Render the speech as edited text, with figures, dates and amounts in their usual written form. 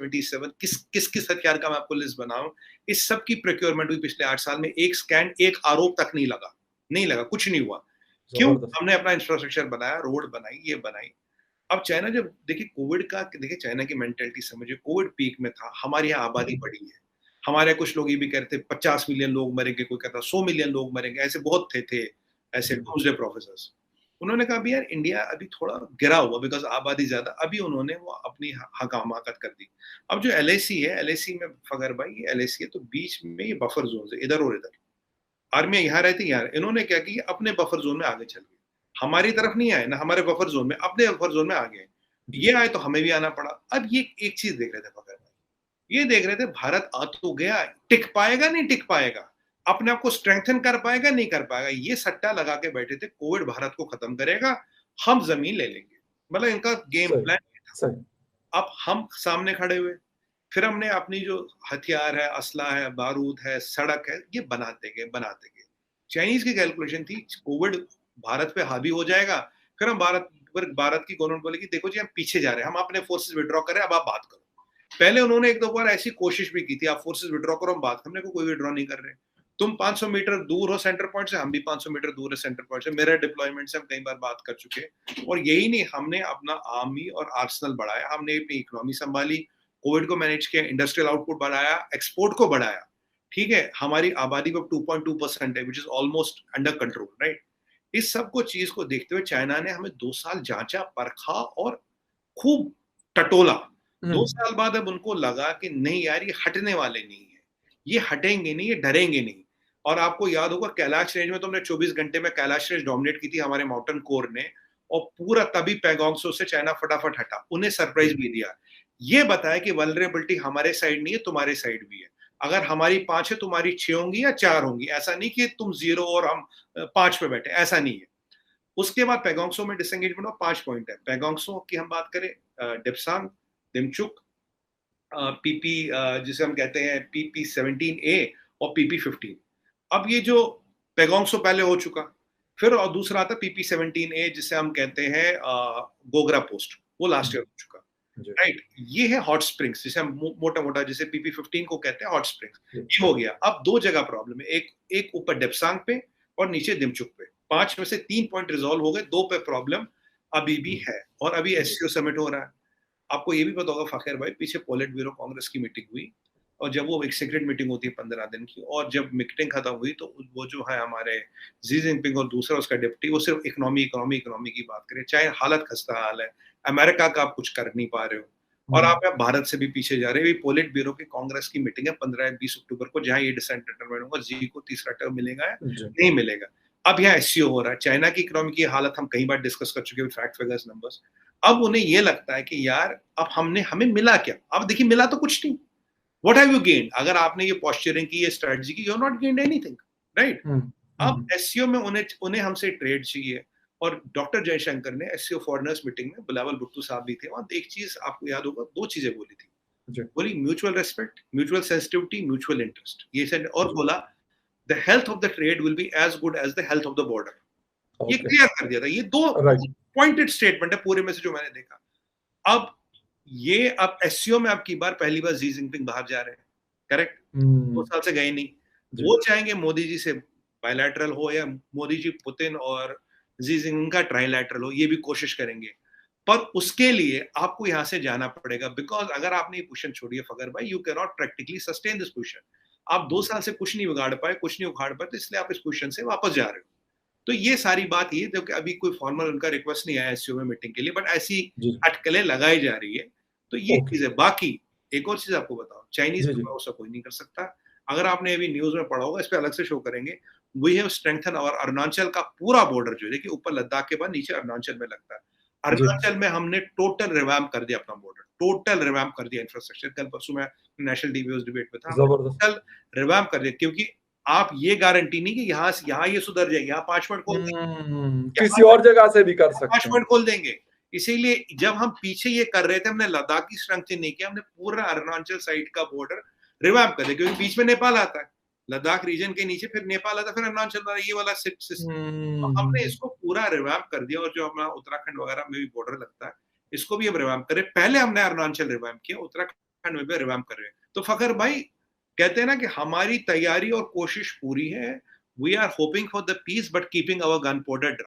AK-47 किस हथियार का मैं आपको लिस्ट बनाऊं, इस सब की प्रोक्योरमेंट हुई पिछले 8 साल में। एक स्कैंड, एक आरोप तक नहीं लगा, कुछ नहीं हुआ। क्यों? हमने अपना इंफ्रास्ट्रक्चर बनाया, रोड बनाई, ये बनाई। अब चाइना जब देखिए कोविड का, देखिए चाइना की मेंटेलिटी समझिए, कोविड पीक में था, हमारे यहाँ आबादी बढ़ी है, हमारे कुछ लोग ये भी कहते थे 50 मिलियन लोग मरेंगे, कोई कहता 100 मिलियन लोग मरेंगे, ऐसे बहुत थे ऐसे डूम्सडे प्रोफेसर्स। उन्होंने कहा भी यार इंडिया अभी थोड़ा गिरा हुआ बिकॉज आबादी ज्यादा, अभी उन्होंने वो अपनी हकामाकत कर दी। अब जो एलएसी है, एलएसी में फगर भाई एलएसी है तो बीच में ये बफर जोन है, इधर और इधर आर्मी यहाँ रहती है, यार इन्होंने क्या किया, अपने बफर जोन में आगे चल गए, हमारी तरफ नहीं आए ना, हमारे बफर जोन में, अपने बफर जोन में आ गए। ये आए तो हमें भी आना पड़ा। अब ये एक चीज देख रहे थे फकर भाई, ये देख रहे थे भारत आ तो गया, टिक पाएगा नहीं टिक पाएगा, अपने आप को स्ट्रेंथन कर पाएगा नहीं कर पाएगा। ये सट्टा लगा के बैठे थे कोविड भारत को खत्म करेगा, हम जमीन ले लेंगे, मतलब इनका गेम प्लान था। अब हम सामने खड़े हुए, फिर हमने अपनी जो हथियार है, असला है, बारूद है, सड़क है, ये बनाते गए। चाइनीज की कैलकुलेशन थी कोविड भारत पे हावी हो जाएगा, फिर हम भारत की गवर्नमेंट बोलेगी देखो जी हम पीछे जा रहे हैं, हम अपने फोर्सेस विड्रॉ करें, अब आप बात करो। पहले उन्होंने एक दो बार ऐसी कोशिश भी की थी, आप फोर्सेस विड्रॉ करो हम बात, हमने कोई विड्रॉ नहीं कर रहे, तुम 500 मीटर दूर हो सेंटर पॉइंट से, हम भी 500 मीटर दूर है सेंटर पॉइंट से, मेरे डिप्लॉयमेंट से हम कई बार बात कर चुके हैं। और यही नहीं, हमने अपना आर्मी और आर्सनल बढ़ाया, हमने अपनी इकोनॉमी संभाली, कोविड को मैनेज किया, इंडस्ट्रियल आउटपुट बढ़ाया, एक्सपोर्ट को बढ़ाया, ठीक है, हमारी आबादी पर 2.2% है, which is almost under control, right. इस सब को चीज को देखते हुए चाइना ने हमें 2 साल जांचा, परखा और खूब टटोला। 2 साल बाद अब उनको लगा कि नहीं यार ये हटने वाले नहीं है, ये हटेंगे नहीं, ये डरेंगे नहीं। और आपको याद होगा कैलाश रेंज में तो हमने 24 घंटे में कैलाश रेंज डोमिनेट की थी हमारे माउंटेन कोर ने, और पूरा तभी पैगोंग से चाइना फटाफट हटा, उन्हें सरप्राइज भी दिया, ये बताया कि वल्नरेबिलिटी हमारे साइड नहीं है, तुम्हारे साइड भी है, अगर हमारी 5 है तुम्हारी 6 होंगी या 4 होंगी, ऐसा नहीं कि तुम 0 और हम 5 पे बैठे, ऐसा नहीं है। उसके बाद पैगोंगसो में डिसएंगेजमेंट और 5 पॉइंट है। पैगोंगसो की हम बात करें, डिप्सांग, दिमचुक, पीपी जिसे हम कहते हैं PP-17A और PP-15। अब ये जो पैगोंगसो पहले हो चुका, फिर और दूसरा आता PP-17A जिसे हम कहते हैं गोगरा पोस्ट, वो लास्ट ईयर हो चुका, राइट। ये है हॉट स्प्रिंग्स जिसे हम मोटा मोटा जिसे PP-15 को कहते हैं हॉट स्प्रिंग्स, ये हो गया। अब 2 जगह प्रॉब्लम है, एक ऊपर डेप्सांग पे और नीचे दिमचुक पे, 5 में से 3 पॉइंट रिजॉल्व हो गए, 2 पे प्रॉब्लम अभी भी है। और अभी SCO समिट हो रहा है, आपको ये भी पता होगा फखर भाई, पीछे पोलिट ब्यूरो कांग्रेस की मीटिंग हुई, और जब वो एक सीक्रेट मीटिंग होती है 15 दिन की, और जब मीटिंग खत्म हुई तो वो जो है हमारे जी जिनपिंग और दूसरा उसका डिप्टी, वो सिर्फ इकोनॉमी की बात करें, चाहे हालत खस्ता हाल है, अमेरिका का आप कुछ कर नहीं पा रहे हो और आप भारत से भी पीछे जा रहे हो। पोलिट ब्यूरो की कांग्रेस की मीटिंग है 15-20 अक्टूबर को, जहां ये डिसाइड डिटरमाइन होगा जी को तीसरा टर्म मिलेगा या नहीं मिलेगा। अब यहाँ SCO हो रहा है, चाइना की इकोनॉमी की हालत हम कई बार डिस्कस कर चुके हैं, फैक्ट फिगर्स नंबर्स। अब उन्हें ये लगता है कि यार अब हमें मिला क्या, अब देखिए मिला तो कुछ नहीं, व्हाट हैव यू गेन्ड, अगर आपने ये पोस्चरिंग की, ये स्ट्रेटजी की, you have not gained anything, right. अब SCO में उन्हें हमसे ट्रेड चाहिए, और डॉक्टर जयशंकर ने SCO फॉरेनर्स मीटिंग में, बिलावल भुट्टो साहब भी थे वहां, एक चीज आपको याद होगा, 2 चीजें बोली थी, बोली mutual respect, mutual sensitivity, mutual interest, ये और बोला the health of the trade will be as good as the health of the border. ये क्लियर कर दिया था, ये 2 पॉइंटेड स्टेटमेंट है पूरे में से जो मैंने देखा। अब ये अब SCO में अब की बार पहली बार जी जिनपिंग बाहर जा रहे हैं, करेक्ट, 2 साल से गए नहीं, वो चाहेंगे मोदी जी से बायलैटरल हो या मोदी जी पुतिन और जी जिनपिंग का ट्राइलैटरल हो, ये भी कोशिश करेंगे, पर उसके लिए आपको यहां से जाना पड़ेगा, बिकॉज अगर आपने ये पोजीशन छोड़ी है फगर भाई, you can not practically sustain this position, आप 2 साल से कुछ नहीं बिगाड़ पाए, कुछ नहीं उखाड़ पाए, तो इसलिए आप इस पोजीशन से वापस जा रहे हो। तो ये सारी बात ये, जो कि अभी कोई फॉर्मल उनका रिक्वेस्ट नहीं आया SCO में मीटिंग के लिए, बट ऐसी अटकलें लगाई जा रही है, तो ये चीज है। बाकी एक और चीज आपको बताओ, चाइनीज पे भरोसा कोई नहीं कर सकता, अगर आपने अभी न्यूज में पढ़ा होगा, इस पे अलग से शो करेंगे, वी हैव स्ट्रेंथन और अरुणाचल का पूरा बॉर्डर जो है, देखिए ऊपर लद्दाख के बाद नीचे अरुणाचल में लगता है, अरुणाचल में हमने टोटल रिवैम्प कर दिया अपना बॉर्डर, टोटल रिवैम्प कर दिया इंफ्रास्ट्रक्चर, कल परसों में नेशनल टीवी डिबेट में था, टोटल रिवैम्प कर दिया, क्योंकि आप ये गारंटी नहीं कि यहाँ ये सुधर जाएगी, यहाँ 5 मिनट खोल देंगे, किसी और जगह से भी कर सकते हैं, 5 मिनट खोल देंगे। इसीलिए जब हम पीछे ये कर रहे थे, हमने लद्दाख की स्ट्रेंथ नहीं किया, हमने पूरा अरुणाचल साइड का बॉर्डर रिवैम्प कर दिया, क्योंकि बीच में नेपाल आता है, लद्दाख रीजन के नीचे फिर नेपाल आता है, फिर अरुणाचल, ये वाला सिस्टम हमने इसको पूरा रिवैम्प कर दिया। और जो हमारा उत्तराखंड वगैरह में भी बॉर्डर लगता है, इसको भी हम रिवैम्प करें, पहले हमने अरुणाचल रिवैम्प किया, उत्तराखंड में भी रिवैम्प कर रहे हैं। तो फखर भाई कहते हैं ना कि हमारी तैयारी और कोशिश पूरी है, we are hoping for the peace but keeping our gunpowder dry.